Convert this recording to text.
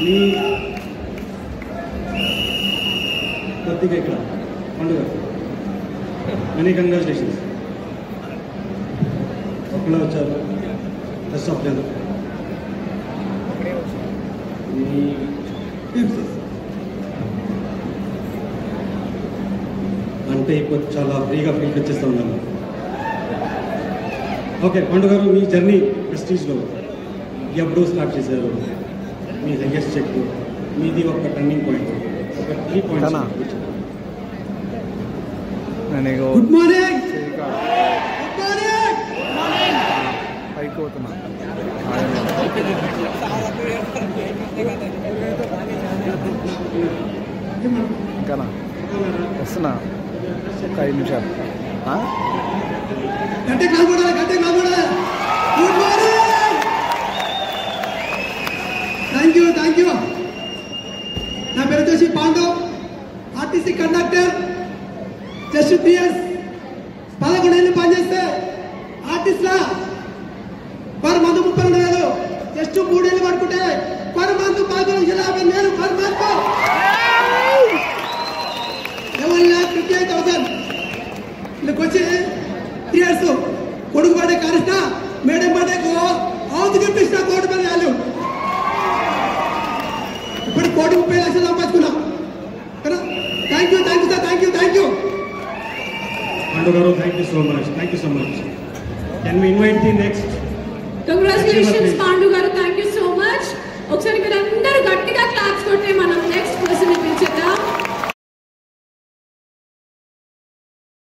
మీ కొద్దిగా ఇక్కడ పండుగ మెనీ కంగ్రాచులేషన్స్. ఒక్కడే వచ్చారు, బెస్ట్ ఆఫ్ లక్. అంటే ఇప్పుడు చాలా ఫ్రీగా ఫీల్ వచ్చేస్తూ ఉన్నాను. ఓకే పండు గారు, మీ జర్నీ ప్రెస్టీజ్లో ఎప్పుడు స్టార్ట్ చేశారు? మీ హైయెస్ట్ చెక్, మీది ఒక టర్నింగ్ పాయింట్, ఒక 3 పాయింట్స్. Good morning. పైకి పోతున్నా. ఇంకానా వస్తున్నా ఒక 5 నిమిషాలు. గట్టి కాల్పడాలి, గట్టి కాల్పడాలి. Good morning. Thank you, thank you. నా పేరు వచ్చేసి Pandav, RTC conductor. Just 3 years 11 ఏళ్ళు పనిచేస్తే ఆర్టిస్ట్లా పర్ మంత్ 32,000. జస్ట్ 3 ఏళ్ళు పడుకుంటే పర్ మంత్ 10,50,000 పర్ మంత్ 11,58,000. ఇక్కడికి వచ్చి 3 ఇయర్స్ కొడుకు పడే కృష్ణ, మేడం పడే అవుతు కృష్ణ, కోటి పని వాళ్ళు ఇప్పుడు 1,30,00,000 సంపాదించుకున్నా. Thank you, thank you sir, thank you, thank you. Pandu garu, thank you so much. Thank you so much. Can we invite the next? Congratulations, Pandu.